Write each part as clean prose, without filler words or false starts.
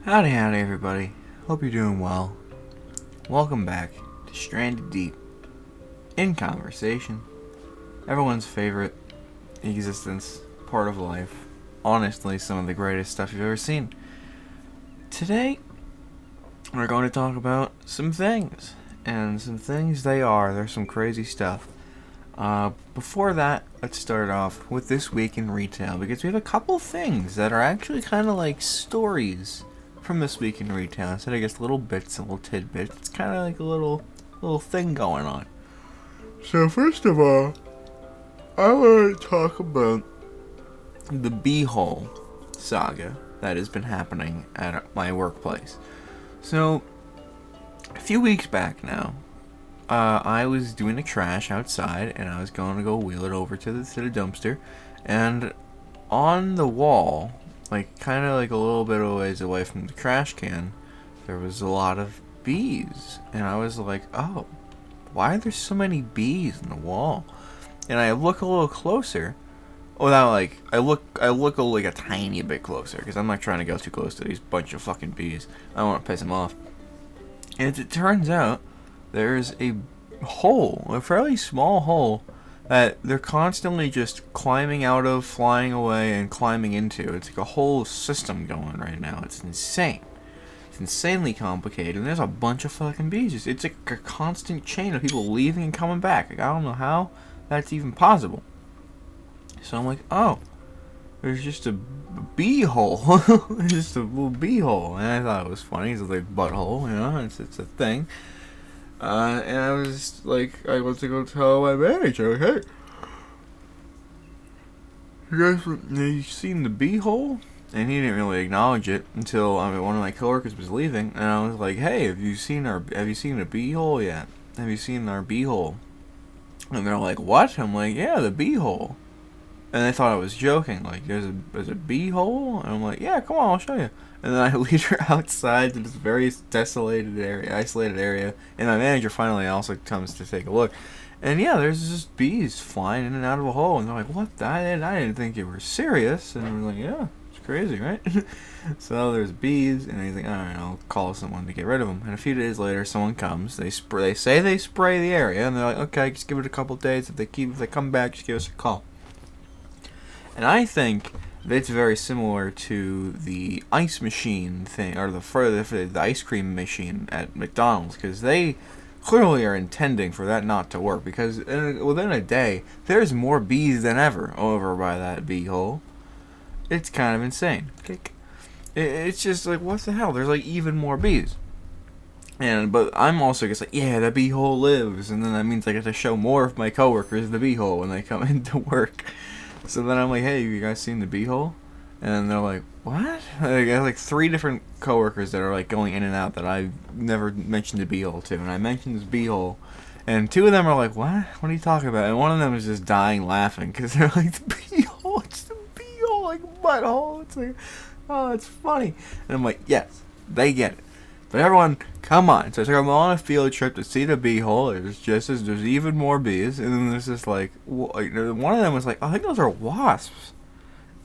Howdy everybody, hope you're doing well. Welcome back to Stranded Deep in Conversation. Everyone's favorite existence, part of life. Honestly, some of the greatest stuff you've ever seen. Today, we're going to talk about some things. And some things there's some crazy stuff. Before that, let's start off with this week in retail, because we have a couple things that are actually kind of like stories from this week in retail. Instead of just little bits and little tidbits, it's kind of like a little thing going on. So first of all, I want to talk about the beehole saga that has been happening at my workplace. So a few weeks back now, I was doing the trash outside, and I was going to go wheel it over to the dumpster, and on the wall, like kind of like a little bit of ways away from the trash can, there was a lot of bees, and I was like, oh, why are there so many bees in the wall? And I look a little closer. Without like, I look like a tiny bit closer, because I'm not trying to go too close to these bunch of fucking bees. I don't want to piss them off. And as it turns out, there's a hole, a fairly small hole, that they're constantly just climbing out of, flying away, and climbing into. It's like a whole system going right now. It's insane. It's insanely complicated, and there's a bunch of fucking bees. It's like a constant chain of people leaving and coming back. Like, I don't know how that's even possible. So I'm like, oh, there's just a bee hole. There's just a little bee hole. And I thought it was funny. It's like butthole, you know, it's a thing. And I was like, I went to go tell my manager, hey, you seen the bee hole? And he didn't really acknowledge it until one of my coworkers was leaving, and I was like, hey, have you seen a bee hole yet? Have you seen our bee hole? And they're like, what? I'm like, yeah, the bee hole. And they thought I was joking, like, there's a bee hole? And I'm like, yeah, come on, I'll show you. And then I lead her outside to this very isolated area, and my manager finally also comes to take a look. And yeah, there's just bees flying in and out of a hole, and they're like, what? I didn't think you were serious. And we're like, yeah, it's crazy, right? So there's bees, and he's like, alright, I'll call someone to get rid of them. And a few days later, someone comes, they say they spray the area, and they're like, okay, just give it a couple days, if they come back, just give us a call. And I think it's very similar to the ice machine thing, or the ice cream machine at McDonald's, because they clearly are intending for that not to work, because within a day, there's more bees than ever over by that bee hole. It's kind of insane. It's just like, what the hell? There's like even more bees. But I'm also just like, yeah, the bee hole lives, and then that means I get to show more of my coworkers the bee hole when they come into work. So then I'm like, hey, you guys seen the bee hole? And they're like, what? I got like 3 different coworkers that are like going in and out that I've never mentioned the bee hole to. And I mentioned this bee hole, and 2 of them are like, what? What are you talking about? And one of them is just dying laughing, because they're like, the bee hole, it's the bee hole, like butthole. It's like, oh, it's funny. And I'm like, yes, they get it. But everyone, come on. So I took them on a field trip to see the bee hole. There's even more bees. And then there's just like, one of them was like, I think those are wasps.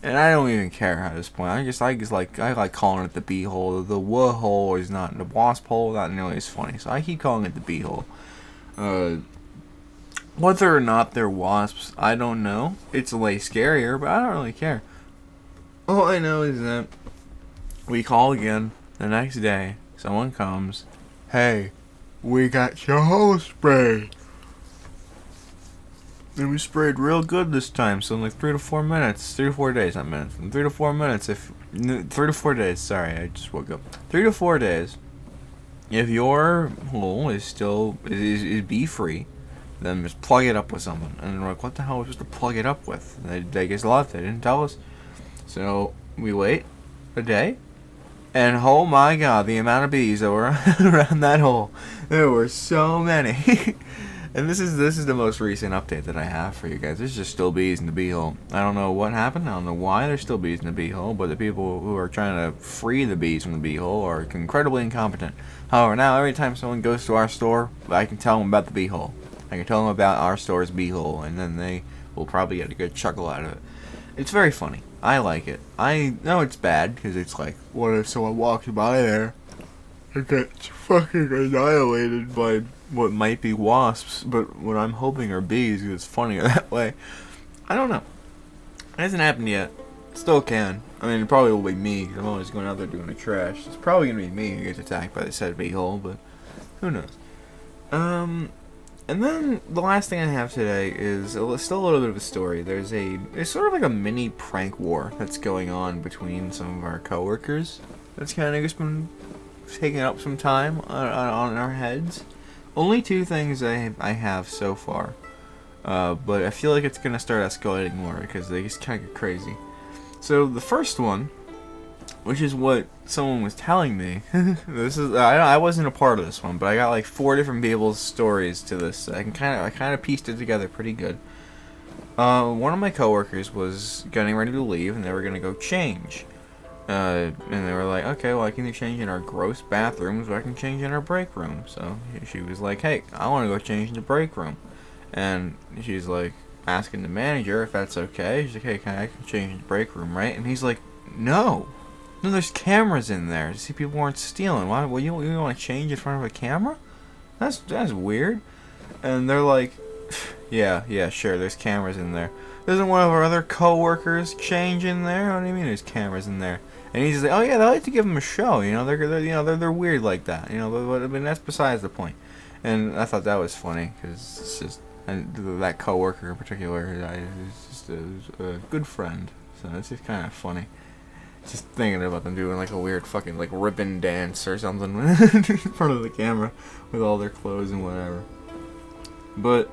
And I don't even care at this point. I like calling it the bee hole. The wuh hole is not, the wasp hole, not nearly as funny. So I keep calling it the bee hole. Whether or not they're wasps, I don't know. It's way scarier, but I don't really care. All I know is that we call again the next day. Someone comes, hey, we got your hole sprayed. And we sprayed real good this time, so in like 3 to 4 minutes, 3 to 4 days, not minutes, in 3 to 4 minutes, 3 to 4 days, sorry, I just woke up. 3 to 4 days, if your hole is still, is bee-free, then just plug it up with something. And we're like, what the hell are we supposed to plug it up with? They guess a lot, they didn't tell us. So, we wait a day. And oh my god, the amount of bees that were around that hole. There were so many. And this is the most recent update that I have for you guys. There's just still bees in the bee hole. I don't know what happened. I don't know why there's still bees in the bee hole. But the people who are trying to free the bees from the bee hole are incredibly incompetent. However, now every time someone goes to our store, I can tell them about the bee hole. I can tell them about our store's bee hole. And then they will probably get a good chuckle out of it. It's very funny. I like it. I know it's bad because it's like, what if someone walks by there and gets fucking annihilated by what might be wasps, but what I'm hoping are bees because it's funnier that way. I don't know. It hasn't happened yet. Still can. I mean, it probably will be me because I'm always going out there doing the trash. It's probably going to be me who gets attacked by the said bee-hole, but who knows. And then the last thing I have today is still a little bit of a story. There's sort of like a mini prank war that's going on between some of our coworkers. That's kind of just been taking up some time on our heads. Only two things I have so far, but I feel like it's gonna start escalating more because they just kind of get crazy. So the first one, which is what someone was telling me. I wasn't a part of this one, but I got like 4 different people's stories to this. I kind of pieced it together pretty good. One of my coworkers was getting ready to leave, and they were gonna go change. And they were like, okay, well, I can change in our gross bathrooms, but I can change in our break room. So she was like, hey, I want to go change in the break room. And she's like asking the manager if that's okay. She's like, hey, I can change in the break room, right? And he's like, no, there's cameras in there to see people weren't stealing. Why? Well, you want to change in front of a camera? That's weird. And they're like, yeah, sure. There's cameras in there. Doesn't one of our other coworkers change in there? What do you mean there's cameras in there? And he's like, oh yeah, they like to give them a show. You know, they're weird like that. You know, but I mean that's besides the point. And I thought that was funny because it's just that coworker in particular is just a good friend. So it's just kind of funny. Just thinking about them doing like a weird fucking like ribbon dance or something in front of the camera with all their clothes and whatever. But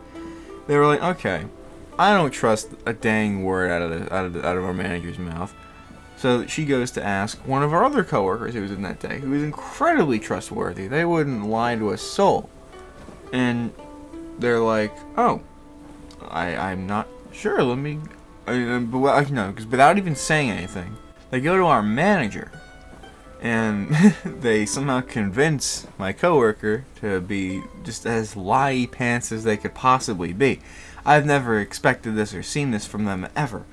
they were like, okay, I don't trust a dang word out of our manager's mouth. So she goes to ask one of our other coworkers who was in that day, who was incredibly trustworthy. They wouldn't lie to a soul. And they're like, oh, I'm not sure. Let me, no, because without even saying anything, they go to our manager, and they somehow convince my coworker to be just as lie pants as they could possibly be. I've never expected this or seen this from them ever.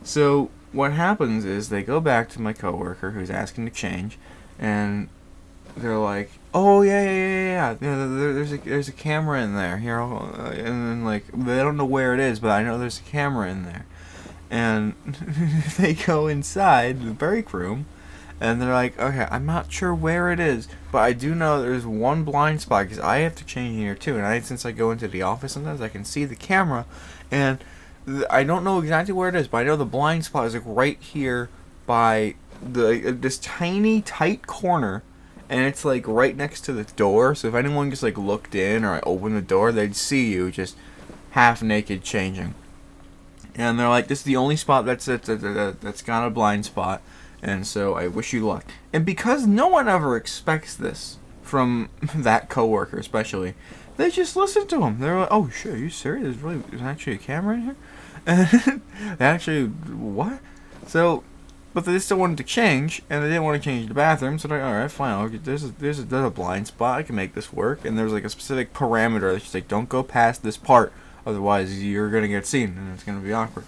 So what happens is they go back to my coworker who's asking to change, and they're like, "Oh yeah. There's a camera in there here," and then like they don't know where it is, but I know there's a camera in there. And they go inside the break room, and they're like, okay, I'm not sure where it is, but I do know there's one blind spot, because I have to change here too, and since I go into the office sometimes, I can see the camera, and I don't know exactly where it is, but I know the blind spot is like right here by this tiny, tight corner, and it's like right next to the door, so if anyone just like looked in, or I opened the door, they'd see you just half naked changing. And they're like, this is the only spot that's got a blind spot, and so I wish you luck. And because no one ever expects this from that coworker especially, they just listen to him. They're like, oh shit, are you serious? There's actually a camera in here? And they actually, what? So, but they still wanted to change, and they didn't want to change the bathroom, so they're like, alright, fine, there's a blind spot, I can make this work. And there's like a specific parameter that's just like, don't go past this part. Otherwise, you're going to get seen, and it's going to be awkward.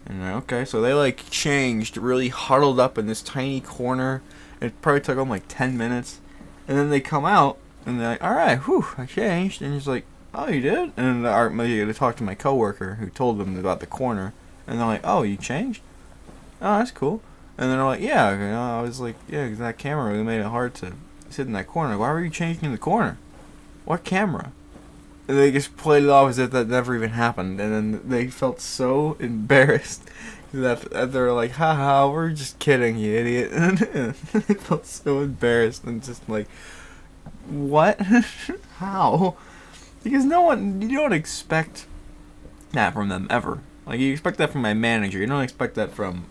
And okay, so they, like, changed, really huddled up in this tiny corner. It probably took them, like, 10 minutes. And then they come out, and they're like, alright, whew, I changed. And he's like, oh, you did? And they talked to my coworker, who told them about the corner. And they're like, oh, you changed? Oh, that's cool. And then they're like, yeah. You know, I was like, yeah, because that camera really made it hard to sit in that corner. Why were you changing in the corner? What camera? And they just played it off as if that never even happened, and then they felt so embarrassed that they're like, haha, we're just kidding, you idiot. And they felt so embarrassed and just like, what? How? Because you don't expect that from them ever. Like, you expect that from my manager, you don't expect that from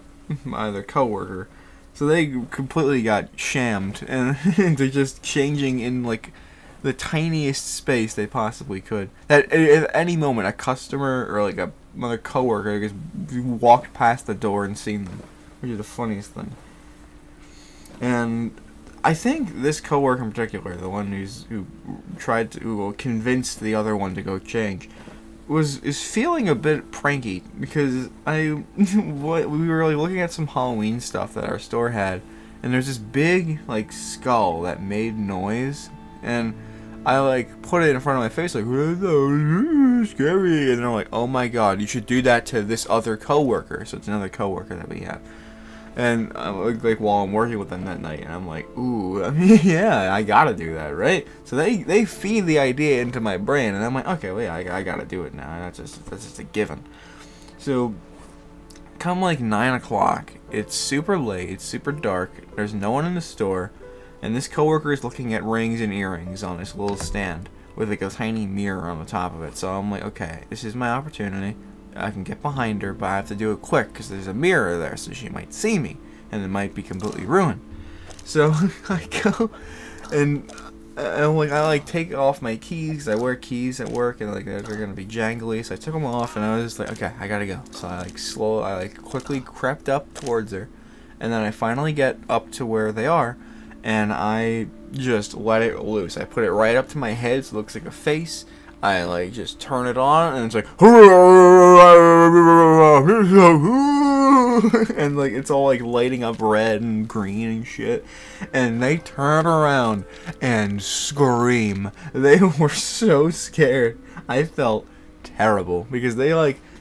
my other coworker. So they completely got shammed, and they're just changing in like the tiniest space they possibly could. That at any moment a customer or like another coworker just walked past the door and seen them, which is the funniest thing. And I think this coworker in particular, the one who convinced the other one to go change, is feeling a bit pranky because we were like looking at some Halloween stuff that our store had, and there's this big like skull that made noise, and I like put it in front of my face like, scary, and they're like, oh my god, you should do that to this other coworker. So it's another coworker that we have. And like while I'm working with them that night, and I'm like, ooh, I mean, yeah, I gotta do that, right? So they feed the idea into my brain, and I'm like, okay, well, yeah, I gotta do it now. That's just a given. So come like 9 o'clock, it's super late, it's super dark. There's no one in the store, and this coworker is looking at rings and earrings on this little stand with like a tiny mirror on the top of it. So I'm like, okay, this is my opportunity. I can get behind her, but I have to do it quick because there's a mirror there, so she might see me, and it might be completely ruined. So I go, and I take off my keys. I wear keys at work, and like they're gonna be jangly, so I took them off, and I was just like, okay, I gotta go. So I quickly crept up towards her, and then I finally get up to where they are, and I just let it loose. I put it right up to my head, so it looks like a face. I like just turn it on, and it's like, and like it's all like lighting up red and green and shit, and they turn around and scream. They were so scared. I felt terrible because they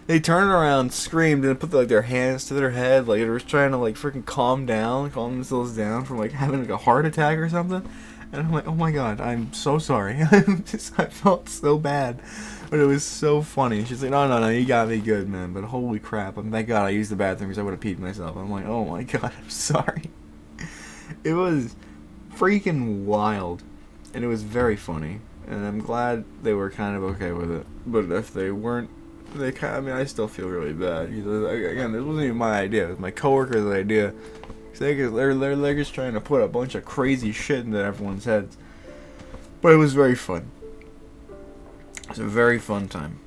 turned around, screamed, and put like their hands to their head, like they were trying to like freaking calm themselves down from like having like a heart attack or something. And I'm like, oh my god, I'm so sorry. I felt so bad. But it was so funny. She's like, no, you got me good, man. But holy crap, thank god I used the bathroom because I would have peed myself. I'm like, oh my god, I'm sorry. It was freaking wild. And it was very funny. And I'm glad they were kind of okay with it. But if they weren't, I still feel really bad. Again, this wasn't even my idea. It was my coworker's idea. They're just trying to put a bunch of crazy shit into everyone's heads. But it was very fun. It's a very fun time.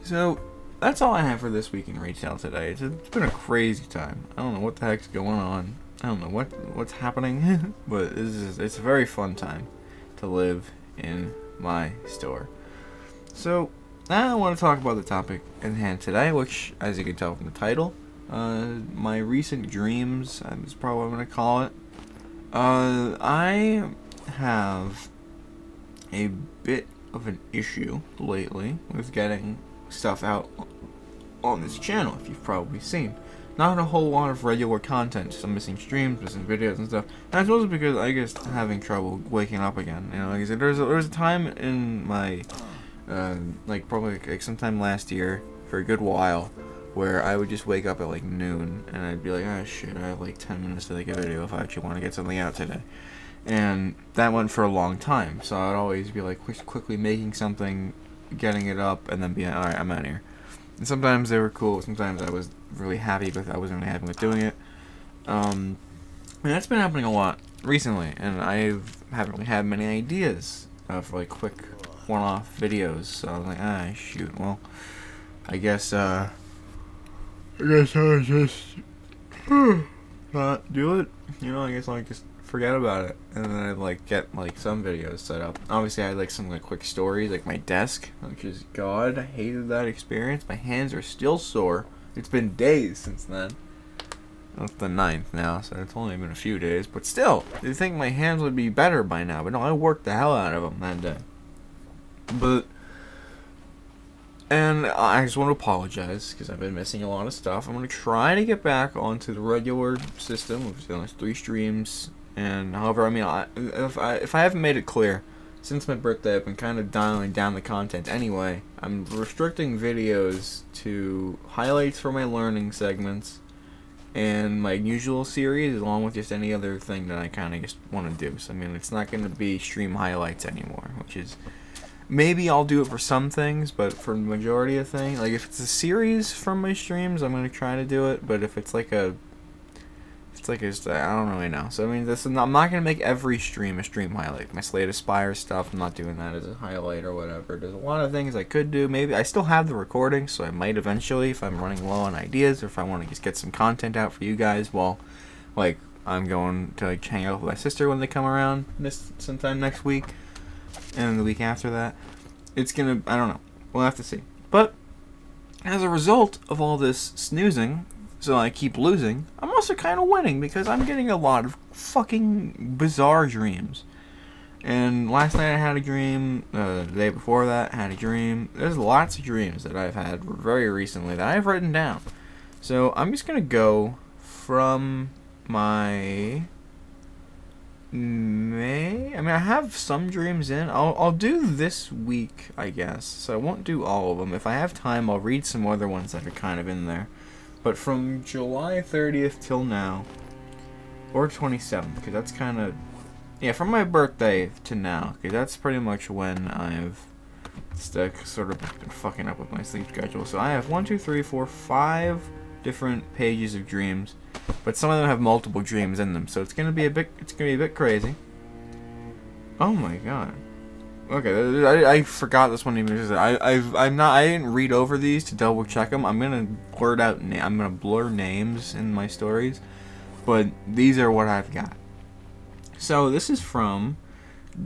So, that's all I have for this week in retail today. It's been a crazy time. I don't know what the heck's going on. I don't know what's happening. But it's a very fun time to live in my store. So, now I want to talk about the topic in hand today, which, as you can tell from the title, my recent dreams, is probably what I'm going to call it. I have a bit of an issue lately with getting stuff out on this channel, if you've probably seen. Not a whole lot of regular content, just missing streams, missing videos and stuff. And I suppose it's because I guess having trouble waking up again. You know, like I said, there was a time in my, probably sometime last year, for a good while, where I would just wake up at like noon, and I'd be like, oh shit, I have like 10 minutes to make a video if I actually want to get something out today. And that went for a long time, so I'd always be like quickly making something, getting it up, and then being like, alright, I'm out of here. And sometimes they were cool, sometimes I was really happy, but I wasn't really happy with doing it. And that's been happening a lot recently, and I haven't really had many ideas for like quick one-off videos, so I was like, shoot, well, I guess I'll just not do it. You know, I guess I'll just forget about it. And then I'd like get like some videos set up. Obviously I had like some like quick stories, like my desk, which is god, I hated that experience. My hands are still sore. It's been days since then. It's the 9th now, so it's only been a few days, but still, you'd think my hands would be better by now, but no, I worked the hell out of them that day. And I just want to apologize, because I've been missing a lot of stuff. I'm going to try to get back onto the regular system, which is 3 streams, and however, if I haven't made it clear, since my birthday, I've been kind of dialing down the content anyway. I'm restricting videos to highlights for my learning segments, and my usual series, along with just any other thing that I kind of just want to do. So, it's not going to be stream highlights anymore, which is... Maybe I'll do it for some things, but for the majority of things, like if it's a series from my streams, I'm going to try to do it, but if it's like I don't really know. So, I'm not going to make every stream a stream highlight. My Slate Aspire stuff, I'm not doing that as a highlight or whatever. There's a lot of things I could do. Maybe I still have the recording, so I might eventually, if I'm running low on ideas, or if I want to just get some content out for you guys while, like, I'm going to, like, hang out with my sister when they come around sometime next week. And the week after that, it's gonna, I don't know, we'll have to see. But as a result of all this snoozing, so I keep losing, I'm also kind of winning because I'm getting a lot of fucking bizarre dreams. And last night I had a dream, the day before that I had a dream. There's lots of dreams that I've had very recently that I've written down. So I'm just going to go from my May. I have some dreams in. I'll do this week, I guess. So I won't do all of them. If I have time, I'll read some other ones that are kind of in there. But from July 30th till now, or 27th, because that's kind of, yeah, from my birthday to now, because that's pretty much when I've sort of been fucking up with my sleep schedule. So I have 5 different pages of dreams, but some of them have multiple dreams in them, so it's gonna be a bit crazy. Oh my god. Okay, I forgot this one even existed. I didn't read over these to double check them. I'm gonna blur names in my stories, but these are what I've got. So this is from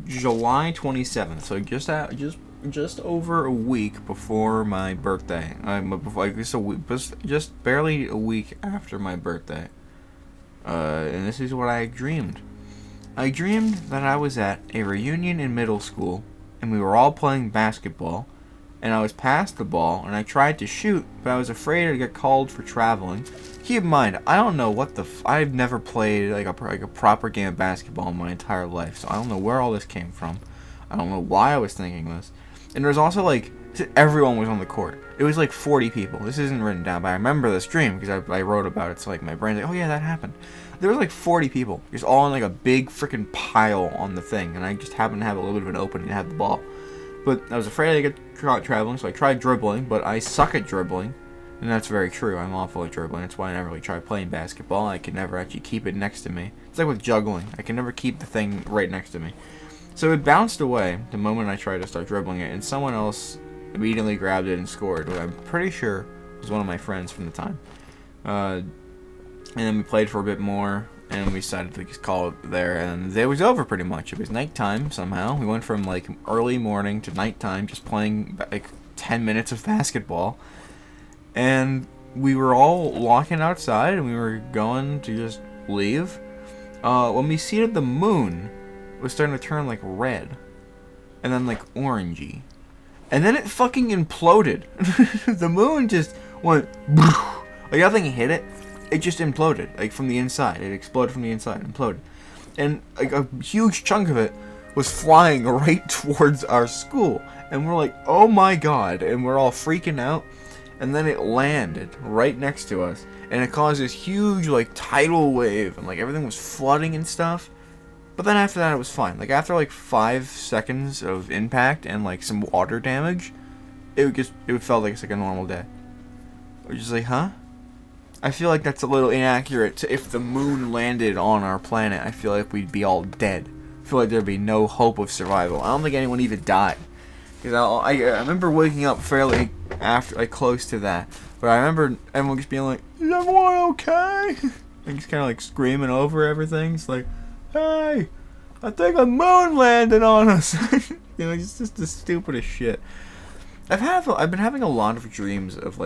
July 27th. So just over a week before my birthday. Just barely a week after my birthday. And this is what I dreamed. I dreamed that I was at a reunion in middle school, and we were all playing basketball, and I was past the ball, and I tried to shoot, but I was afraid I'd get called for traveling. Keep in mind, I don't know what I've never played like a proper game of basketball in my entire life, so I don't know where all this came from. I don't know why I was thinking this. And there was also everyone was on the court. It was 40 people. This isn't written down, but I remember this dream because I wrote about it, so my brain's oh yeah, that happened. There was 40 people, just all in a big freaking pile on the thing, and I just happened to have a little bit of an opening to have the ball. But I was afraid I'd get caught traveling, so I tried dribbling, but I suck at dribbling, and that's very true. I'm awful at dribbling. That's why I never really tried playing basketball. I could never actually keep it next to me. It's like with juggling. I can never keep the thing right next to me. So it bounced away the moment I tried to start dribbling it, and someone else immediately grabbed it and scored, which I'm pretty sure was one of my friends from the time. And then we played for a bit more, and we decided to just call it there, and the day was over pretty much. It was nighttime somehow. We went from early morning to nighttime just playing 10 minutes of basketball, and we were all walking outside, and we were going to just leave. When we see that the moon was starting to turn red, and then orangey, and then it fucking imploded. The moon just went nothing hit it. It just imploded, from the inside. It exploded from the inside, imploded. And, a huge chunk of it was flying right towards our school. And we're oh my god. And we're all freaking out. And then it landed right next to us. And it caused this huge, tidal wave. And, everything was flooding and stuff. But then after that, it was fine. After, 5 seconds of impact and, some water damage, it felt like it's a normal day. We're just huh? I feel like that's a little inaccurate. If the moon landed on our planet, I feel like we'd be all dead. I feel like there'd be no hope of survival. I don't think anyone even died. Because I remember waking up fairly close to that. But I remember everyone just being is everyone okay? And just kind of screaming over everything. It's hey, I think a moon landed on us. It's just the stupidest shit. I've been having a lot of dreams of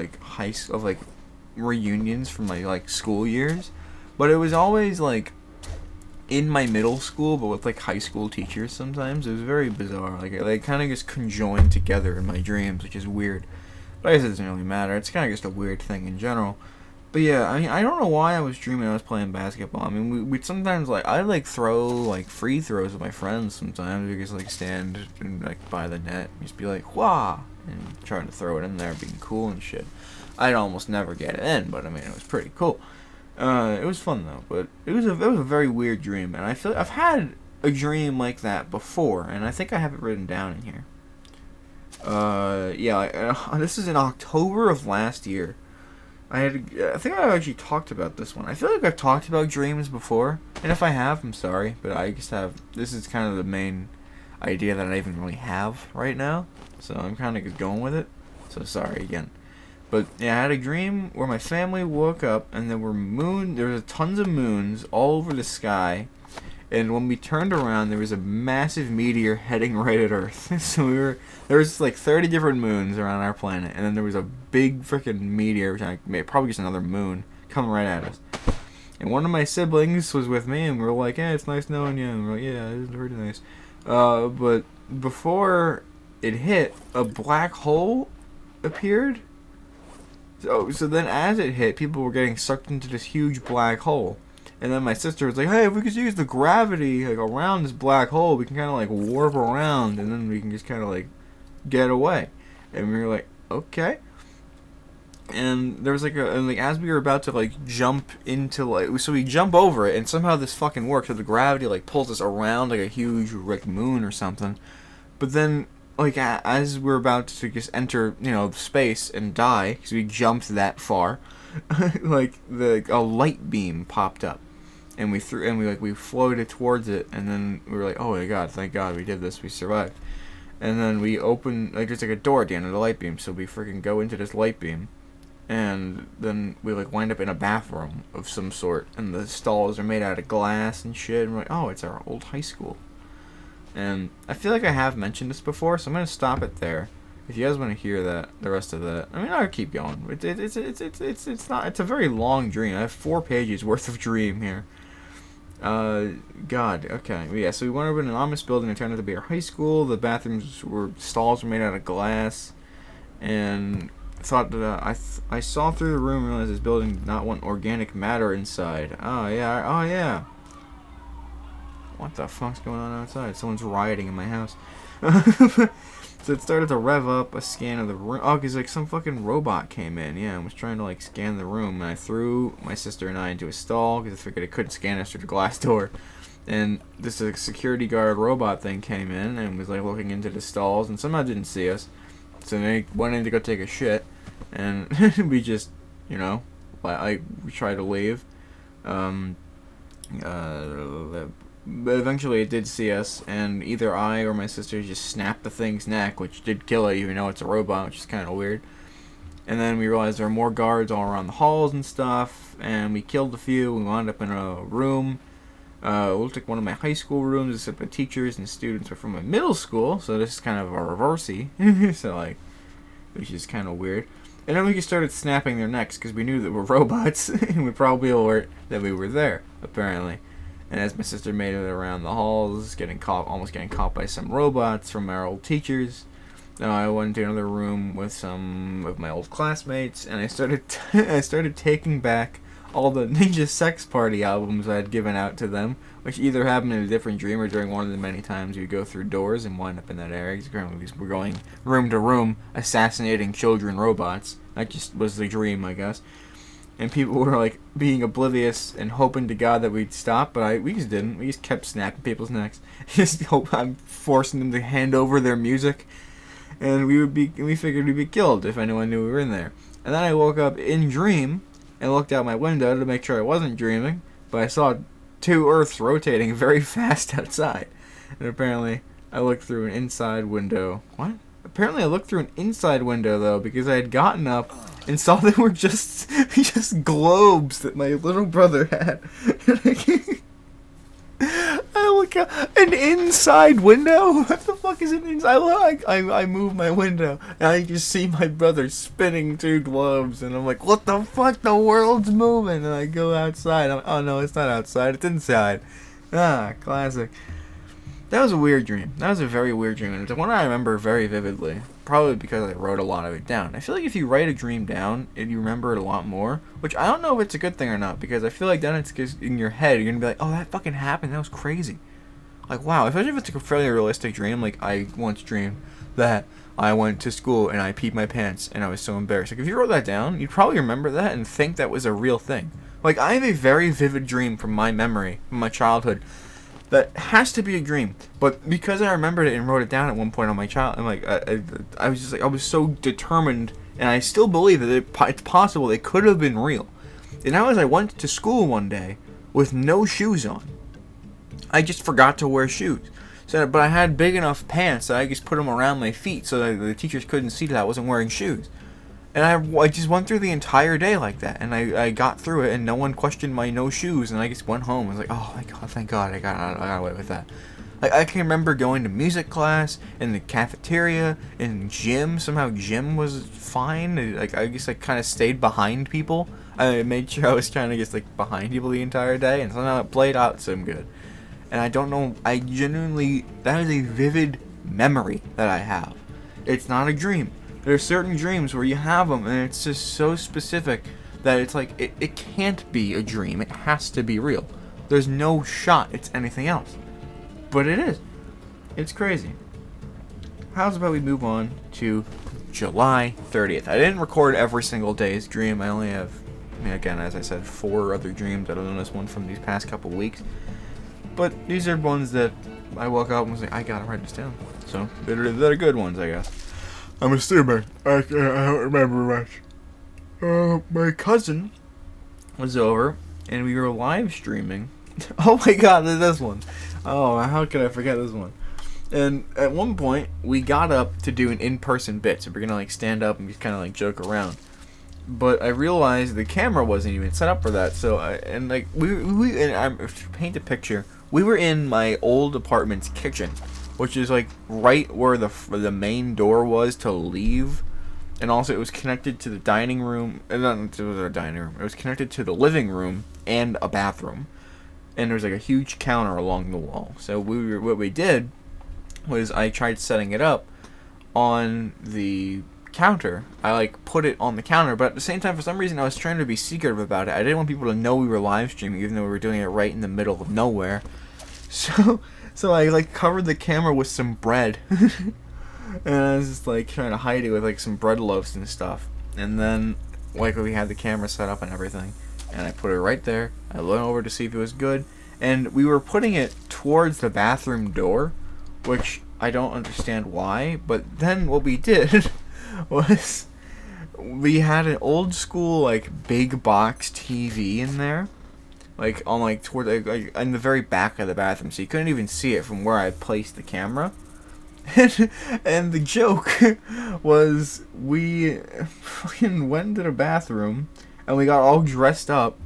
reunions from my school years, but it was always in my middle school, but with high school teachers. Sometimes it was very bizarre. They kind of just conjoined together in my dreams, which is weird, but I guess it doesn't really matter. It's kind of just a weird thing in general. But yeah, I don't know why I was dreaming I was playing basketball. We'd sometimes I'd throw free throws with my friends sometimes. We just stand and by the net and just be wah, and trying to throw it in there, being cool and shit. I'd almost never get it in, but it was pretty cool. It was fun though, but it was a very weird dream, and I feel I've had a dream like that before, and I think I have it written down in here. This is in October of last year. I think I actually talked about this one. I feel like I've talked about dreams before, and if I have, I'm sorry, but I just have. This is kind of the main idea that I even really have right now, so I'm kind of just going with it. So sorry again. But yeah, I had a dream where my family woke up and there were tons of moons all over the sky, And when we turned around, there was a massive meteor heading right at Earth. So there was like 30 different moons around our planet, and then there was a big freaking meteor, which probably just another moon, coming right at us. And one of my siblings was with me, and we were like, "Hey, it's nice knowing you." And we're like, "Yeah, it's pretty nice." But before it hit, a black hole appeared. So then as it hit, people were getting sucked into this huge black hole. And then my sister was like, "Hey, if we could use the gravity like around this black hole, we can kind of like warp around, and then we can just kind of like get away." And we were like, "Okay." And there was like as we were about to like jump into so we jump over it, and somehow this fucking works. So the gravity like pulls us around like a huge like moon or something. But then like as we're about to just enter space and die because we jumped that far, like a light beam popped up, and we floated towards it, and then we were like, "Oh my god, thank God we did this, we survived." And then we open there's like a door at the end of the light beam, so we freaking go into this light beam. And then we like wind up in a bathroom of some sort, and the stalls are made out of glass and shit. And we're like, "Oh, it's our old high school." And I feel like I have mentioned this before, so I'm gonna stop it there. If you guys want to hear the rest of that, I mean, I'll keep going. It's not. It's a very long dream. I have 4 pages worth of dream here. God. Okay. Yeah. So we went over in an office building. It turned out to be our high school. The stalls were made out of glass, and thought that I saw through the room and realized this building did not want organic matter inside. Oh yeah. What the fuck's going on outside? Someone's rioting in my house. So it started to rev up a scan of the room. Oh, because like some fucking robot came in, yeah, and was trying to like scan the room. And I threw my sister and I into a stall because I figured it couldn't scan us through the glass door. And this security guard robot thing came in and was like looking into the stalls and somehow didn't see us. So they went in to go take a shit, and we just, we tried to leave. But eventually it did see us, and either I or my sister just snapped the thing's neck, which did kill it, even though it's a robot, which is kind of weird. And then we realized there were more guards all around the halls and stuff, and we killed a few. We wound up in a room. It looked like one of my high school rooms, except the teachers and students were from my middle school, so this is kind of a reversey. So, like, which is kind of weird. And then we just started snapping their necks because we knew that we're robots, and we probably alert that we were there, apparently. And as my sister made it around the halls, almost getting caught by some robots from our old teachers, I went into another room with some of my old classmates, and I started taking back all the Ninja Sex Party albums I had given out to them, which either happened in a different dream or during one of the many times we go through doors and wind up in that area. We're going room to room, assassinating children robots. That just was the dream, I guess. And people were like being oblivious and hoping to God that we'd stop, but we just didn't. We just kept snapping people's necks. I'm forcing them to hand over their music, and we figured we'd be killed if anyone knew we were in there. And then I woke up in dream and looked out my window to make sure I wasn't dreaming, but I saw 2 Earths rotating very fast outside. And apparently I looked through an inside window. What? Apparently I looked through an inside window though, because I had gotten up and saw they were just globes that my little brother had. I look out, an inside window? What the fuck is an inside? I move my window and I just see my brother spinning 2 globes, and I'm like, what the fuck? The world's moving. And I go outside. Oh no, it's not outside. It's inside. Ah, classic. That was a weird dream. That was a very weird dream. And it's one I remember very vividly. Probably because I wrote a lot of it down. I feel like if you write a dream down, you remember it a lot more. Which I don't know if it's a good thing or not. Because I feel like then it's in your head. You're going to be like, oh, that fucking happened. That was crazy. Like, wow. Especially if it's like a fairly realistic dream. Like, I once dreamed that I went to school and I peed my pants. And I was so embarrassed. Like, if you wrote that down, you'd probably remember that and think that was a real thing. Like, I have a very vivid dream from my memory, from my childhood, that has to be a dream, but because I remembered it and wrote it down at one point on my child, I'm like, I was just like, I was so determined, and I still believe that it's possible it could have been real. And now as I went to school one day with no shoes on, I just forgot to wear shoes. So, but I had big enough pants that I just put them around my feet so that the teachers couldn't see that I wasn't wearing shoes. And I just went through the entire day like that, and I got through it, and no one questioned my no shoes, and I just went home. I was like, oh my god, thank God, I got away with that. I can remember going to music class, in the cafeteria, in gym. Somehow gym was fine. Like, I guess I kind of stayed behind people. I made sure I was trying to get like behind people the entire day, and somehow it played out some good. And I don't know, I genuinely, that is a vivid memory that I have. It's not a dream. There's certain dreams where you have them, and it's just so specific that it's like, it can't be a dream. It has to be real. There's no shot it's anything else. But it is. It's crazy. How's about we move on to July 30th? I didn't record every single day's dream. I only have, again, as I said, 4 other dreams other than this one from these past couple weeks. But these are ones that I woke up and was like, I gotta write this down. So, they're good ones, I guess. I'm assuming. I don't remember much. My cousin was over, and we were live streaming. Oh my god, this one. Oh, how could I forget this one? And at one point, we got up to do an in-person bit, so we're gonna like stand up and just kind of like joke around. But I realized the camera wasn't even set up for that, so and I paint a picture. We were in my old apartment's kitchen, which is like right where the main door was to leave, and also it was connected to the dining room. Not to the dining room. It was connected to the living room and a bathroom. And there was like a huge counter along the wall. So what we did was I tried setting it up on the counter. I like put it on the counter, but at the same time, for some reason, I was trying to be secretive about it. I didn't want people to know we were live streaming, even though we were doing it right in the middle of nowhere. So I like covered the camera with some bread, and I was just like trying to hide it with like some bread loaves and stuff. And then like we had the camera set up and everything. And I put it right there. I went over to see if it was good. And we were putting it towards the bathroom door, which I don't understand why. But then what we did was we had an old school like big box TV in there, like on like toward like in the very back of the bathroom, so you couldn't even see it from where I placed the camera. And the joke was we fucking went to the bathroom. And we got all dressed up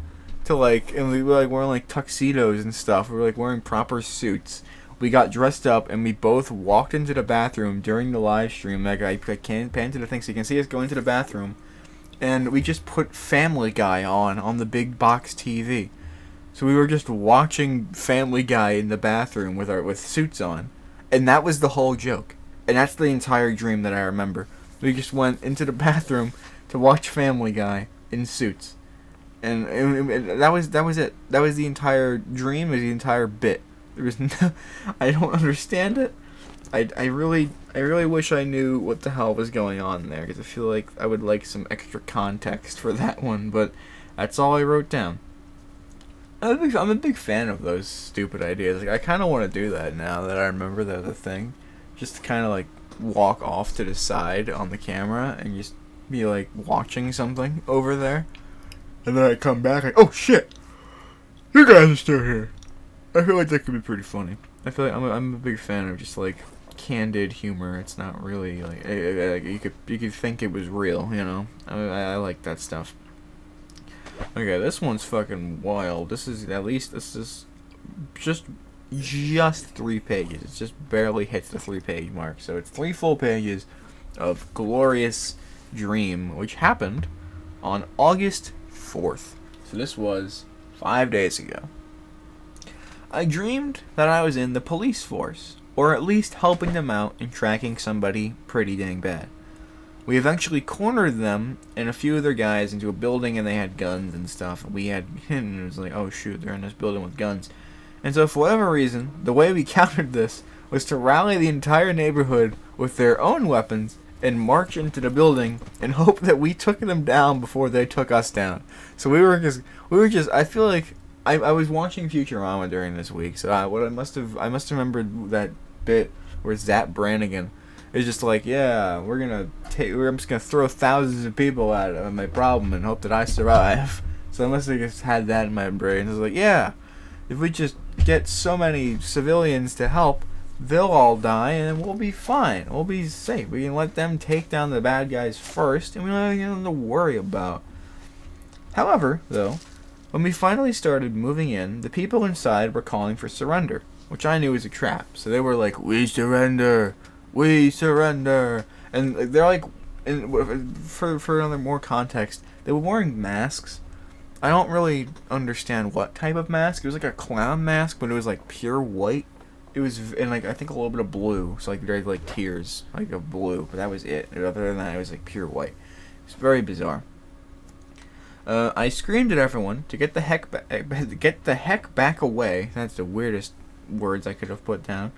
to like, and we were like wearing like tuxedos and stuff. We were like wearing proper suits. We got dressed up and we both walked into the bathroom during the live stream. Like I can pan to the thing so you can see us go into the bathroom. And we just put Family Guy on the big box TV. So we were just watching Family Guy in the bathroom with suits on. And that was the whole joke. And that's the entire dream that I remember. We just went into the bathroom to watch Family Guy in suits, and that was it. That was the entire dream. It was the entire bit. There was no, I don't understand it. I really wish I knew what the hell was going on there, because I feel like I would like some extra context for that one. But that's all I wrote down. I'm a big fan of those stupid ideas. Like I kind of want to do that now that I remember that the thing, just to kind of like walk off to the side on the camera and just be like watching something over there, and then I come back like, oh shit, you guys are still here. I feel like that could be pretty funny. I feel like I'm a big fan of just like candid humor. It's not really like you could think it was real, you know. I like that stuff. Okay, this one's fucking wild. This is just 3 pages. It just barely hits the 3-page mark. So it's 3 full pages of glorious dream, which happened on August 4th. So this was 5 days ago. I dreamed that I was in the police force, or at least helping them out in tracking somebody pretty dang bad. We eventually cornered them and a few other guys into a building, and they had guns and stuff. And it was like, oh shoot, they're in this building with guns. And so for whatever reason, the way we countered this was to rally the entire neighborhood with their own weapons and march into the building and hope that we took them down before they took us down. So we were just I feel like I was watching Futurama during this week, so I must have remembered that bit where Zap Brannigan is just like, yeah, I'm just gonna throw thousands of people at my problem and hope that I survive. So I must have just had that in my brain. I was like, yeah, if we just get so many civilians to help, they'll all die, and we'll be fine. We'll be safe. We can let them take down the bad guys first, and we don't have anything to worry about. However, though, when we finally started moving in, the people inside were calling for surrender, which I knew was a trap. So they were like, "We surrender! We surrender!" And they're like, and for another more context, they were wearing masks. I don't really understand what type of mask. It was like a clown mask, but it was like pure white. It was, and like I think a little bit of blue, so like very like tears, like of blue, but that was it. Other than that, it was like pure white. It's very bizarre. I screamed at everyone to get the heck back away. That's the weirdest words I could have put down.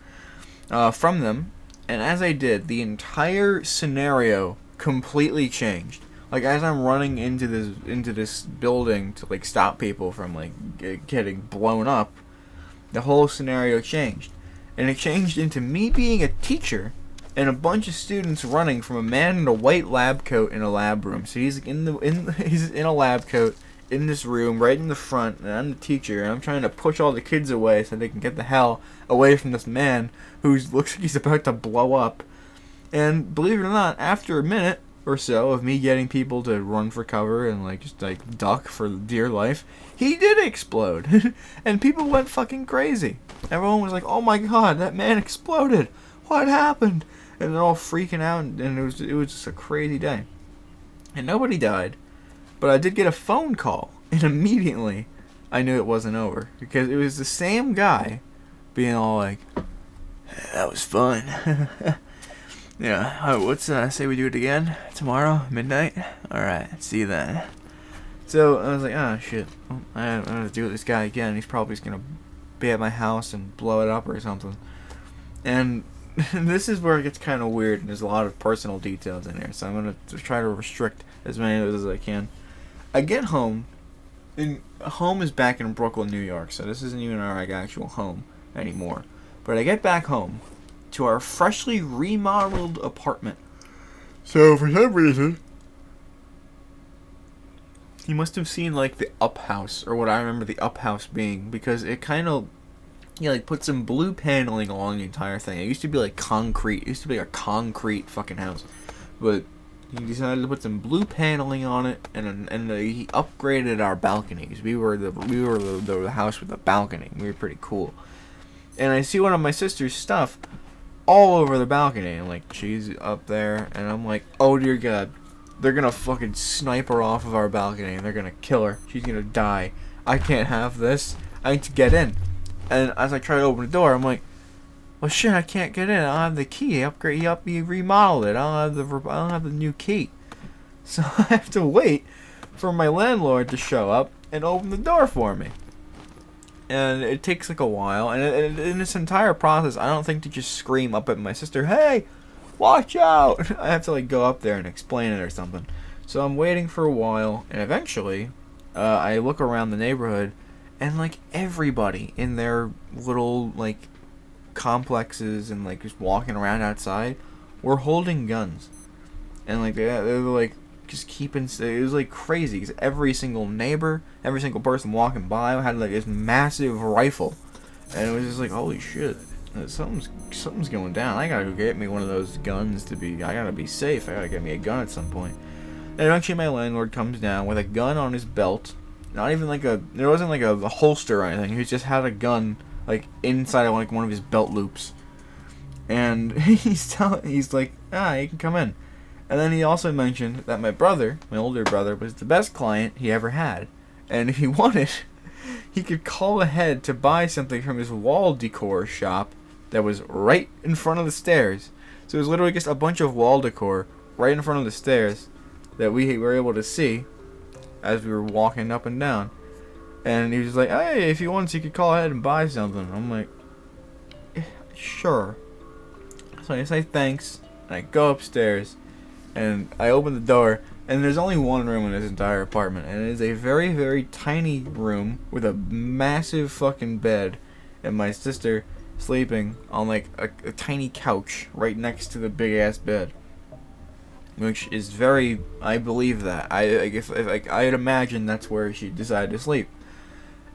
From them, and as I did, the entire scenario completely changed. Like as I'm running into this building to like stop people from like getting blown up, the whole scenario changed. And it changed into me being a teacher and a bunch of students running from a man in a white lab coat in a lab room. So he's he's in a lab coat in this room right in the front, and I'm the teacher, and I'm trying to push all the kids away so they can get the hell away from this man who looks like he's about to blow up. And believe it or not, after a minute or so of me getting people to run for cover and like just like duck for dear life, he did explode. And people went fucking crazy. Everyone was like, "Oh my god, that man exploded. What happened?" And they're all freaking out, and it was just a crazy day. And nobody died, but I did get a phone call, and immediately I knew it wasn't over, because it was the same guy being all like, "That was fun." Yeah, what's say we do it again tomorrow, midnight? Alright, see you then. So I was like, oh shit, I'm gonna do it with this guy again. He's probably just gonna be at my house and blow it up or something. And this is where it gets kind of weird, and there's a lot of personal details in here, so I'm going to try to restrict as many of those as I can. I get home, and home is back in Brooklyn, New York, so this isn't even our actual home anymore. But I get back home to our freshly remodeled apartment. So for some reason, he must have seen like the up house, or what I remember the up house being, because it kind of, like put some blue paneling along the entire thing. It used to be like concrete. It used to be a concrete fucking house, but he decided to put some blue paneling on it, and he upgraded our balconies. We were the house with a balcony. We were pretty cool. And I see one of my sister's stuff all over the balcony, and like she's up there, and I'm like, oh dear God, they're gonna fucking snipe her off of our balcony, and they're gonna kill her. She's gonna die. I can't have this. I need to get in. And as I try to open the door, I'm like, well shit, I can't get in. I don't have the key. He remodeled it. I don't have the new key. So I have to wait for my landlord to show up and open the door for me. And it takes like a while. And in this entire process, I don't think to just scream up at my sister, "Hey, watch out!" I have to like go up there and explain it or something. So I'm waiting for a while, and eventually, I look around the neighborhood. And like everybody in their little like complexes and like just walking around outside were holding guns, and like they were like just keeping. It was like crazy because every single neighbor, every single person walking by had like this massive rifle, and it was just like, holy shit, something's going down. I gotta go get me one of those guns to be. I gotta be safe. I gotta get me a gun at some point. And eventually my landlord comes down with a gun on his belt. Not even like there wasn't like a holster or anything. He just had a gun like inside of like one of his belt loops, and he's like, you can come in. And then he also mentioned that my brother, my older brother, was the best client he ever had, and if he wanted, he could call ahead to buy something from his wall decor shop that was right in front of the stairs. So it was literally just a bunch of wall decor right in front of the stairs that we were able to see as we were walking up and down. And he was like, hey, if you want, you could call ahead and buy something. I'm like, sure. So I say thanks, and I go upstairs, and I open the door, and there's only one room in this entire apartment, and it is a very, very tiny room with a massive fucking bed, and my sister sleeping on like a tiny couch right next to the big ass bed. Which is very, I believe that. I'd imagine that's where she decided to sleep.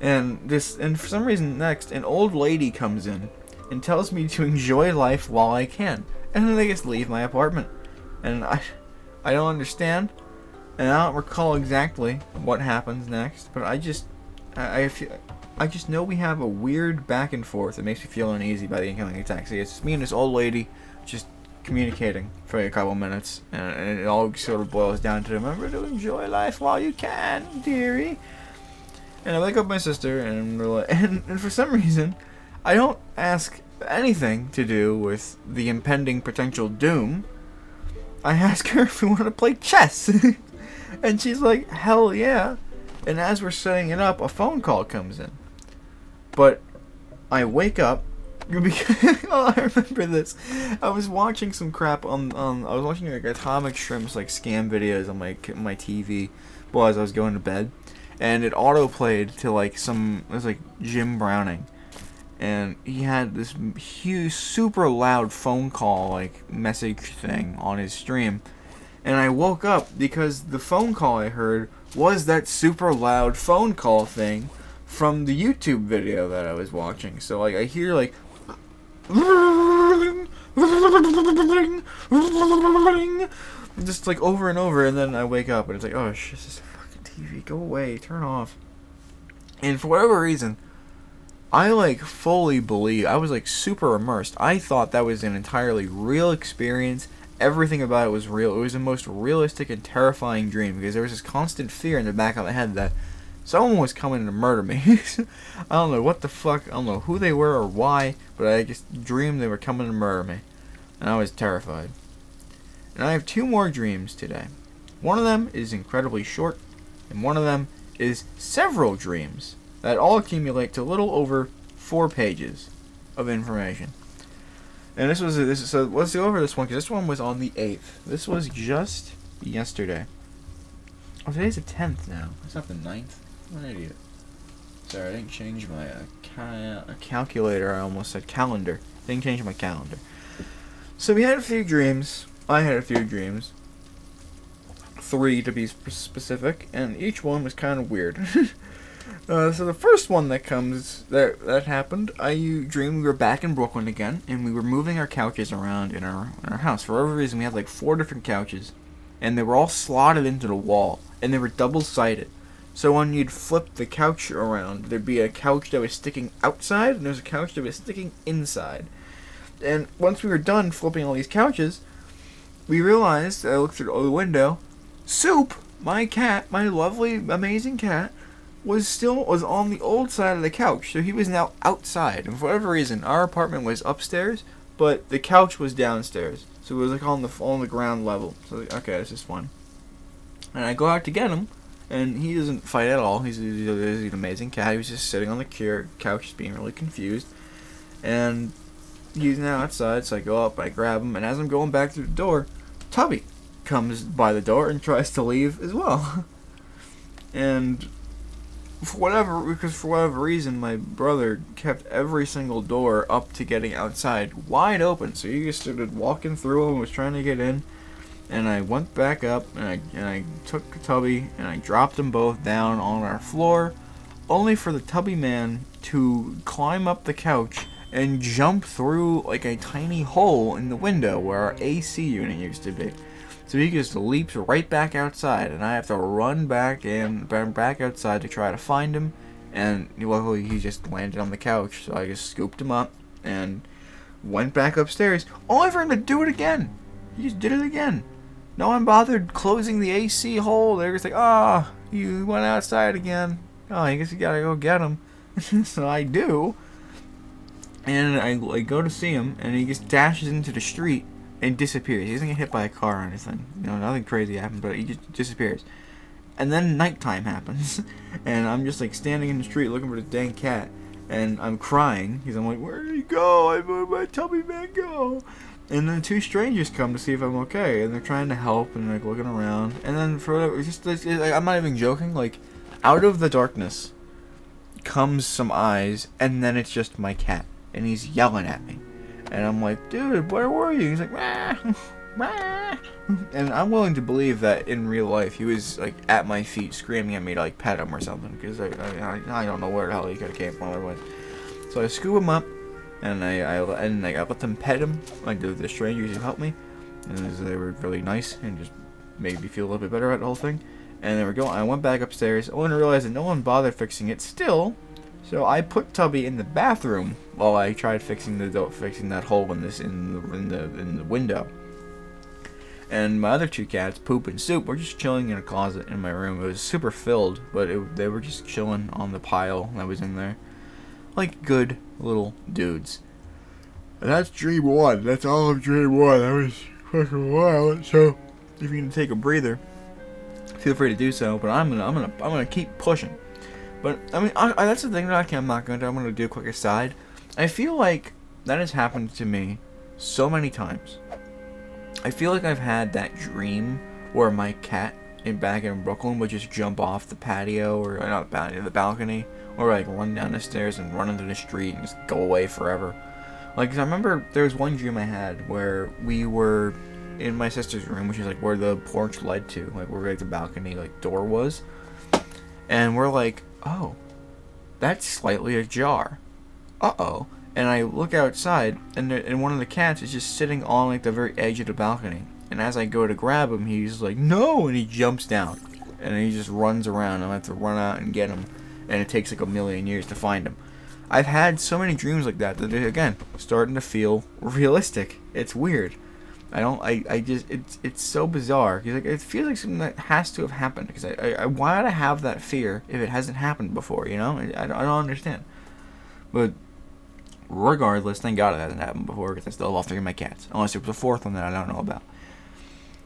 And for some reason next, an old lady comes in and tells me to enjoy life while I can. And then they just leave my apartment. And I don't understand, and I don't recall exactly what happens next, but I just know we have a weird back and forth that makes me feel uneasy by the incoming attack. It's just me and this old lady just communicating for a couple minutes, and it all sort of boils down to remember to enjoy life while you can, dearie. And I wake up my sister, and we're like, and for some reason, I don't ask anything to do with the impending potential doom. I ask her if we want to play chess, and she's like, hell yeah. And as we're setting it up, a phone call comes in. But I wake up because oh, I remember this. I was watching some crap on I was watching like Atomic Shrimp's like scam videos on my TV while as I was going to bed, and it auto played to like it was like Jim Browning, and he had this huge, super loud phone call like message thing on his stream, and I woke up because the phone call I heard was that super loud phone call thing from the YouTube video that I was watching. So like I hear like just like over and over, and then I wake up and it's like, oh shit, this is a fucking TV, go away, turn off. And for whatever reason, I like fully believe, I was like super immersed. I thought that was an entirely real experience. Everything about it was real. It was the most realistic and terrifying dream because there was this constant fear in the back of my head that someone was coming to murder me. I don't know what the fuck, I don't know who they were or why, but I just dreamed they were coming to murder me. And I was terrified. And I have 2 more dreams today. One of them is incredibly short, and one of them is several dreams that all accumulate to a little over 4 pages of information. And so let's go over this one, because this one was on the 8th. This was just yesterday. Oh, today's the 10th now. It's not the 9th. I'm an idiot. Sorry, I didn't change my calculator. I almost said calendar. Didn't change my calendar. So we had a few dreams. I had a few dreams. 3 to be specific, and each one was kind of weird. So the first one that happened, I dreamed we were back in Brooklyn again, and we were moving our couches around in our house. For whatever reason, we had like 4 different couches, and they were all slotted into the wall, and they were double-sided. So when you'd flip the couch around, there'd be a couch that was sticking outside, and there was a couch that was sticking inside. And once we were done flipping all these couches, we realized, I looked through the window, Soup, my cat, my lovely, amazing cat, was on the old side of the couch, so he was now outside. And for whatever reason, our apartment was upstairs, but the couch was downstairs, so it was like on the ground level. So okay, this is fun. And I go out to get him, and he doesn't fight at all. He's an amazing cat. He was just sitting on the couch, just being really confused, and he's now outside. So I go up, I grab him, and as I'm going back through the door, Tubby comes by the door and tries to leave as well. And for whatever reason, my brother kept every single door up to getting outside wide open. So he just started walking through and was trying to get in. And I went back up and I took Tubby and I dropped them both down on our floor, only for the Tubby man to climb up the couch and jump through like a tiny hole in the window where our AC unit used to be. So he just leaps right back outside, and I have to run back outside to try to find him. And luckily, he just landed on the couch, so I just scooped him up and went back upstairs, only for him to do it again. He just did it again. No one bothered closing the AC hole. They were just like, you went outside again. Oh, I guess you gotta go get him. So I do, and I go to see him, and he just dashes into the street and disappears. He doesn't get hit by a car or anything. Nothing crazy happens, but he just disappears. And then nighttime happens, and I'm just like standing in the street looking for this dang cat, and I'm crying because I'm like, where did he go? Where'd my Tubby man go? And then 2 strangers come to see if I'm okay, and they're trying to help and like looking around. And then for whatever, I'm not even joking. Like, out of the darkness comes some eyes, and then it's just my cat, and he's yelling at me. And I'm like, dude, where were you? He's like, wah, wah. And I'm willing to believe that in real life he was like at my feet screaming at me to like pet him or something, because I don't know where the hell he could have came from otherwise. So I scoop him up, and I let them pet him, like the strangers who helped me, and they were really nice and just made me feel a little bit better about the whole thing. And they were going. I went back upstairs. I only realized that no one bothered fixing it still. So I put Tubby in the bathroom while I tried fixing that hole in the window. And my other two cats, Poop and Soup, were just chilling in a closet in my room. It was super filled, but they were just chilling on the pile that was in there, like good little dudes. And that's dream one. That's all of dream one. That was fucking wild. So if you're gonna take a breather, feel free to do so. But I'm gonna keep pushing. But I mean, that's the thing that I'm not gonna do. I'm gonna do a quick aside. I feel like that has happened to me so many times. I feel like I've had that dream where my cat back in Brooklyn would just jump off the patio, or not the patio, the balcony, or like run down the stairs and run into the street and just go away forever. Like, 'cause I remember there was one dream I had where we were in my sister's room, which is like where the porch led to, like where like the balcony like door was, and we're like, oh, that's slightly ajar. Uh-oh. And I look outside, and one of the cats is just sitting on like the very edge of the balcony. And as I go to grab him, he's like, no! And he jumps down. And he just runs around. I have to run out and get him. And it takes like a million years to find him. I've had so many dreams like that they're, again, starting to feel realistic. It's weird. It's so bizarre. Like, it feels like something that has to have happened. Because why would I have that fear if it hasn't happened before, you know? I don't understand. But regardless, thank God it hasn't happened before, because I still love three of my cats. Unless there was a fourth one that I don't know about.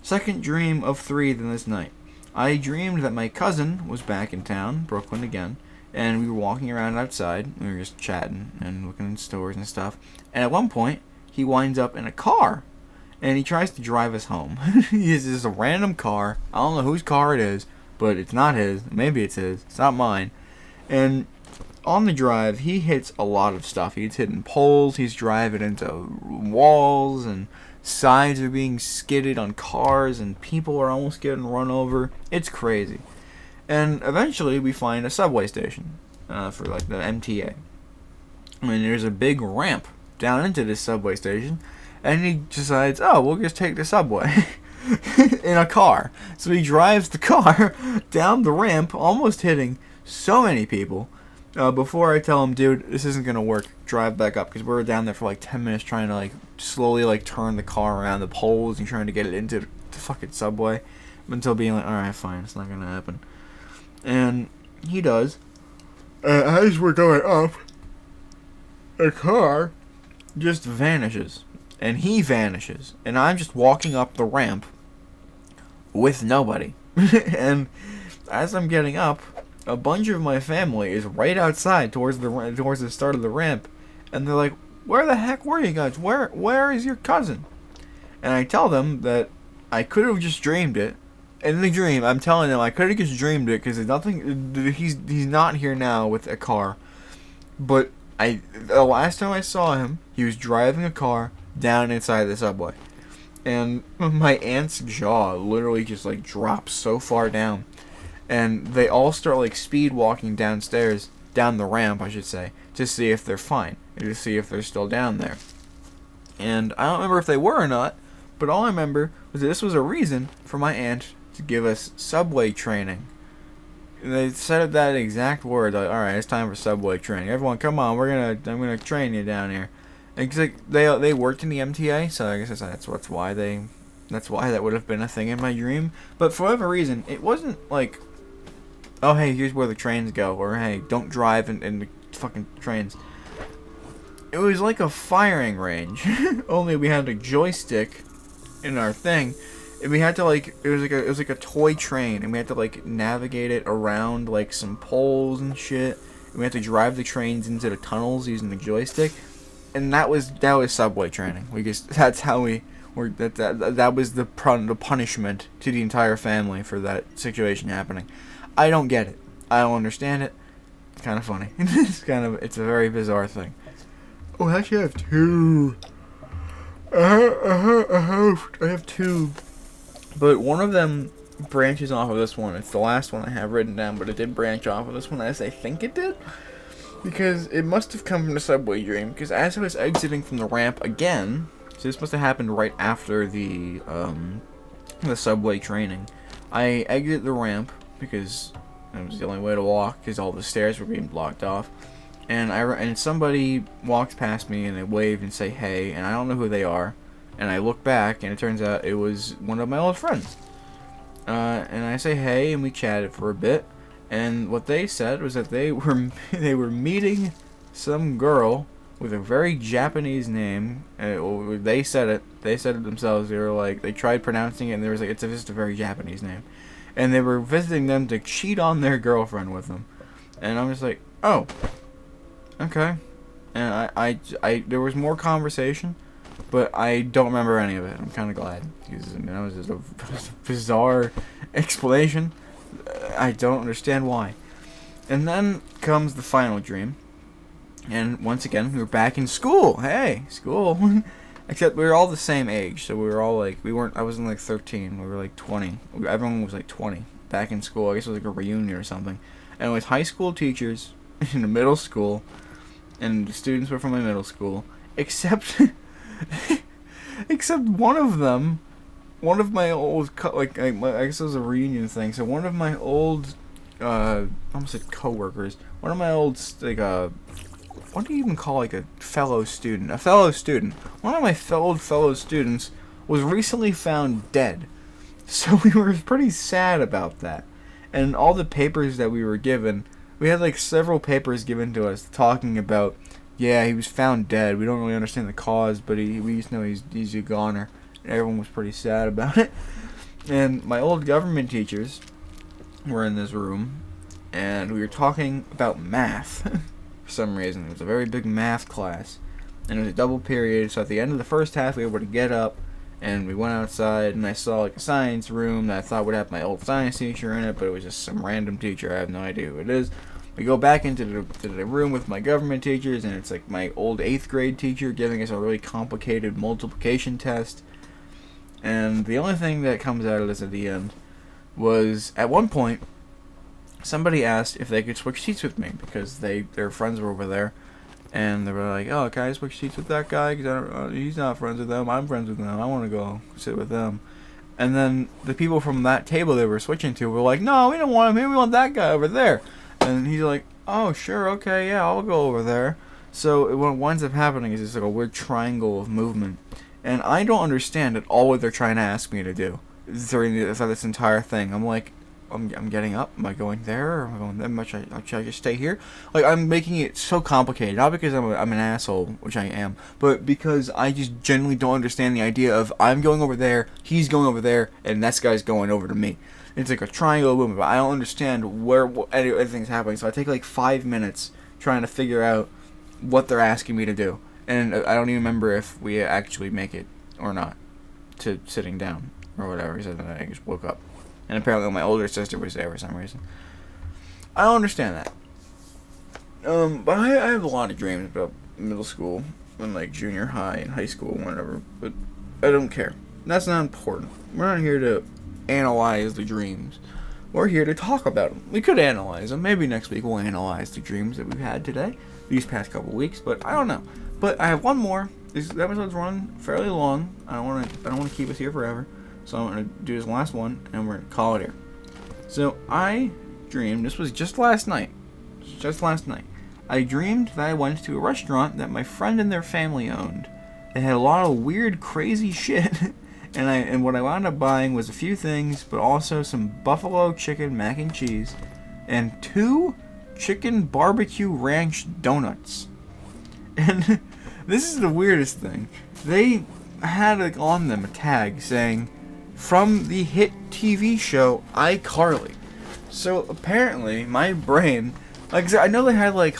Second dream of 3 than this night. I dreamed that my cousin was back in town, Brooklyn again, and we were walking around outside. We were just chatting and looking in stores and stuff. And at one point, he winds up in a car. And he tries to drive us home. It's just a random car. I don't know whose car it is, but it's not his. Maybe it's his. It's not mine. And on the drive, he hits a lot of stuff. He's hitting poles. He's driving into walls, and sides are being skidded on cars, and people are almost getting run over. It's crazy. And eventually, we find a subway station for like the MTA. And there's a big ramp down into this subway station. And he decides, oh, we'll just take the subway in a car. So he drives the car down the ramp, almost hitting so many people. Before I tell him, dude, this isn't going to work, drive back up. Because we were down there for like 10 minutes trying to like slowly like turn the car around the poles and trying to get it into the fucking subway. Until being like, alright, fine, it's not going to happen. And he does. As we're going up, the car just vanishes. And he vanishes. And I'm just walking up the ramp with nobody. And as I'm getting up, a bunch of my family is right outside towards the start of the ramp. And they're like, where the heck were you guys? Where is your cousin? And I tell them that I could have just dreamed it. In the dream, I'm telling them I could have just dreamed it because there's nothing. He's not here now with a car. But the last time I saw him, he was driving a car down inside the subway, and my aunt's jaw literally just like drops so far down, and they all start like speed walking down the ramp, I should say, to see if they're fine, to see if they're still down there. And I don't remember if they were or not, but all I remember was that this was a reason for my aunt to give us subway training. And they said that exact word, like, alright, it's time for subway training. Everyone, come on, I'm gonna train you down here. And cause like, they worked in the MTA, so I guess that's why that would have been a thing in my dream. But for whatever reason, it wasn't like, oh hey, here's where the trains go, or hey, don't drive in the fucking trains. It was like a firing range, only we had a joystick in our thing, and we had to like, it was like a toy train, and we had to like navigate it around like some poles and shit. And we had to drive the trains into the tunnels using the joystick. And that was subway training. That's how we were. That was the punishment to the entire family for that situation happening. I don't get it. I don't understand it. It's kind of funny. It's a very bizarre thing. Oh, I actually have 2. I have 2, but one of them branches off of this one. It's the last one I have written down, but it did branch off of this one, as I think it did. Because it must have come from the subway dream, because as I was exiting from the ramp again, so this must have happened right after the subway training, I exit the ramp, because it was the only way to walk, because all the stairs were being blocked off, and somebody walked past me, and they waved and say hey, and I don't know who they are, and I look back, and it turns out it was one of my old friends. And I say hey, and we chatted for a bit. And what they said was that they were meeting some girl with a very Japanese name. They said it. They said it themselves. They were like, they tried pronouncing it, and they was like, it's just a very Japanese name. And they were visiting them to cheat on their girlfriend with them. And I'm just like, oh, okay. And I there was more conversation, but I don't remember any of it. I'm kind of glad, because that was just a bizarre explanation. I don't understand why. And then comes the final dream, and once again we were back in school. Hey, school. Except we were all the same age, so we were all like, I wasn't like 13, we were like 20. Everyone was like 20. Back in school, I guess it was like a reunion or something. And it was high school teachers in the middle school, and the students were from my middle school, except one of them. One of my old, I guess it was a reunion thing. So one of my old, I almost said coworkers. One of my old, what do you even call like a fellow student? A fellow student. One of my old fellow students was recently found dead. So we were pretty sad about that. And all the papers that we were given, we had like several papers given to us talking about, yeah, he was found dead. We don't really understand the cause, but we just know he's a goner. Everyone was pretty sad about it. And my old government teachers were in this room, and we were talking about math for some reason. It was a very big math class, and it was a double period, so at the end of the first half we were able to get up, and we went outside, and I saw like a science room that I thought would have my old science teacher in it, but it was just some random teacher. I have no idea who it is. We go back into the room with my government teachers, and it's like my old 8th grade teacher giving us a really complicated multiplication test. And the only thing that comes out of this at the end was, at one point, somebody asked if they could switch seats with me, because their friends were over there, and they were like, oh, can I switch seats with that guy? Because he's not friends with them, I'm friends with them, I want to go sit with them. And then the people from that table they were switching to were like, no, we don't want him here, we want that guy over there. And he's like, oh, sure, okay, yeah, I'll go over there. So what winds up happening is it's like a weird triangle of movement. And I don't understand at all what they're trying to ask me to do during this entire thing. I'm like, I'm getting up. Am I going there? Or am I going there? Should I just stay here? Like, I'm making it so complicated. Not because I'm an asshole, which I am, but because I just genuinely don't understand the idea of I'm going over there, he's going over there, and this guy's going over to me. It's like a triangle movement, but I don't understand where anything's happening. So I take like 5 minutes trying to figure out what they're asking me to do. And I don't even remember if we actually make it or not to sitting down or whatever. So then I just woke up. And apparently my older sister was there for some reason. I don't understand that. But I have a lot of dreams about middle school and like junior high and high school and whatever. But I don't care. That's not important. We're not here to analyze the dreams. We're here to talk about them. We could analyze them. Maybe next week we'll analyze the dreams that we've had today. These past couple weeks. But I don't know. But I have one more. This episode's run fairly long. I don't want to keep us here forever. So I'm gonna do this last one, and we're gonna call it here. So I dreamed. This was just last night. I dreamed that I went to a restaurant that my friend and their family owned. They had a lot of weird, crazy shit, and what I wound up buying was a few things, but also some buffalo chicken mac and cheese, and 2 chicken barbecue ranch donuts. And this is the weirdest thing. They had like on them a tag saying, from the hit TV show iCarly. So apparently my brain, like I know they had like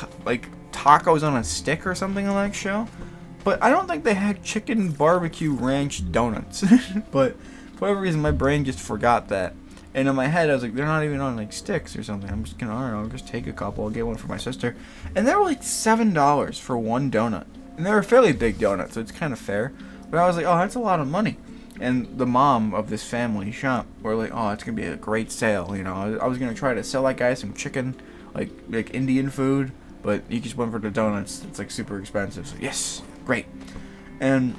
tacos on a stick or something on that show, but I don't think they had chicken barbecue ranch donuts. But for whatever reason my brain just forgot that. And in my head I was like, they're not even on like sticks or something. I'm just gonna, I don't know, I'll just take a couple, I'll get one for my sister. And they were like $7 for one donut. And they were fairly big donuts, so it's kind of fair. But I was like, oh, that's a lot of money. And the mom of this family shop were like, oh, it's going to be a great sale, you know. I was going to try to sell that guy some chicken, like Indian food, but you just went for the donuts. It's like super expensive. So yes, great. And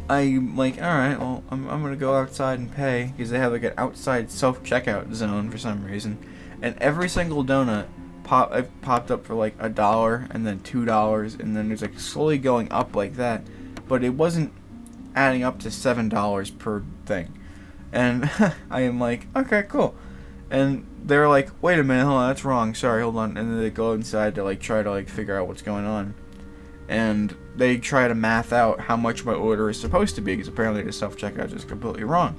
I'm like, all right, well, I'm gonna go outside and pay because they have like an outside self-checkout zone for some reason, and every single donut popped up for like $1 and then $2, and then it's like slowly going up like that, but it wasn't adding up to $7 per thing. And I am like, okay, cool. And they're like, wait a minute, hold on, that's wrong, sorry, hold on. And then they go inside to like try to like figure out what's going on. And they try to math out how much my order is supposed to be, because apparently the self-checkout is completely wrong.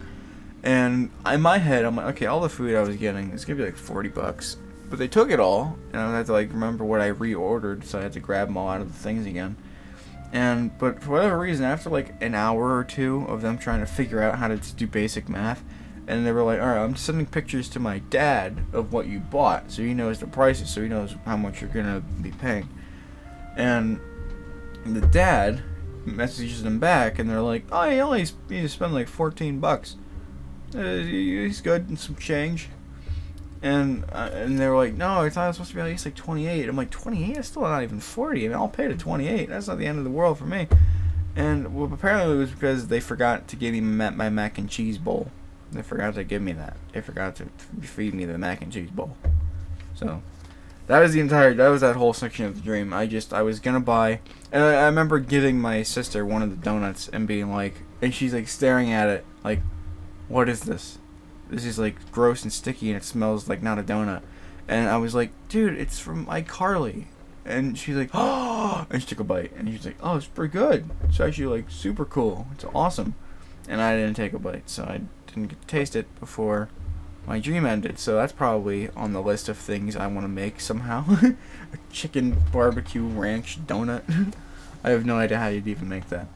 And in my head, I'm like, okay, all the food I was getting is gonna be like $40. But they took it all, and I had to like remember what I reordered, so I had to grab them all out of the things again. But for whatever reason, after like an hour or two of them trying to figure out how to do basic math, and they were like, alright, I'm sending pictures to my dad of what you bought, so he knows the prices, so he knows how much you're gonna be paying. And the dad messages them back, and they're like, oh, he only needs to spend like $14. He's good, and some change. And they were like, no, I thought it was supposed to be at least like 28. I'm like, 28? That's still not even 40. I mean, I'll pay the 28. That's not the end of the world for me. And well, apparently it was because they forgot to give me my mac and cheese bowl. They forgot to give me that. They forgot to feed me the mac and cheese bowl. So that was that whole section of the dream. I was gonna buy, and I remember giving my sister one of the donuts and being like, and she's like staring at it like, what is this? This is like gross and sticky, and it smells like not a donut. And I was like, dude, it's from iCarly. And she's like, oh, and she took a bite, and she's like, oh, it's pretty good. It's actually like super cool. It's awesome. And I didn't take a bite, so I didn't get to taste it before my dream ended. So that's probably on the list of things I want to make somehow. A chicken barbecue ranch donut. I have no idea how you'd even make that.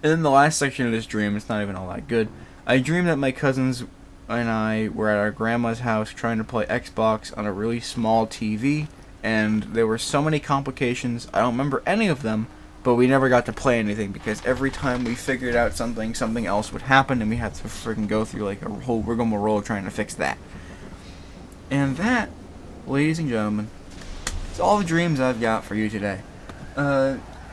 And then the last section of this dream, it's not even all that good. I dreamed that my cousins and I were at our grandma's house trying to play Xbox on a really small TV, and there were so many complications. I don't remember any of them, but we never got to play anything because every time we figured out something else would happen, and we had to freaking go through like a whole rigmarole trying to fix that. And that, ladies and gentlemen, is all the dreams I've got for you today.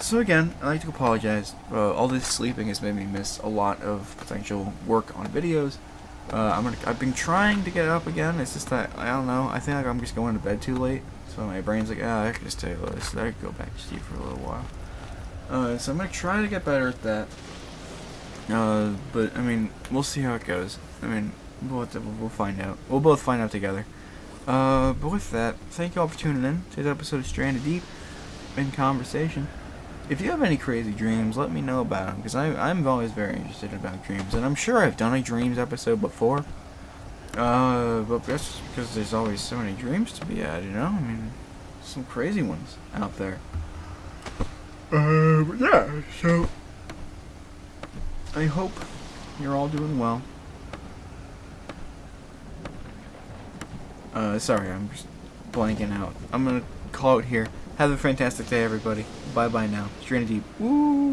So again, I'd like to apologize. All this sleeping has made me miss a lot of potential work on videos. I've been trying to get up again. It's just that I don't know. I think like I'm just going to bed too late, so my brain's like, I could just stay low. So I could go back to sleep for a little while. So I'm gonna try to get better at that. But I mean, we'll see how it goes. I mean, we'll find out. We'll both find out together. But with that, thank you all for tuning in to this episode of Stranded Deep in Conversation. If you have any crazy dreams, let me know about them, because I'm always very interested about dreams, and I'm sure I've done a dreams episode before, but that's because there's always so many dreams to be had, you know? I mean, some crazy ones out there. But yeah, so I hope you're all doing well. Sorry, I'm just blanking out. I'm gonna call it here. Have a fantastic day, everybody. Bye-bye now. Stranded Deep. Woo!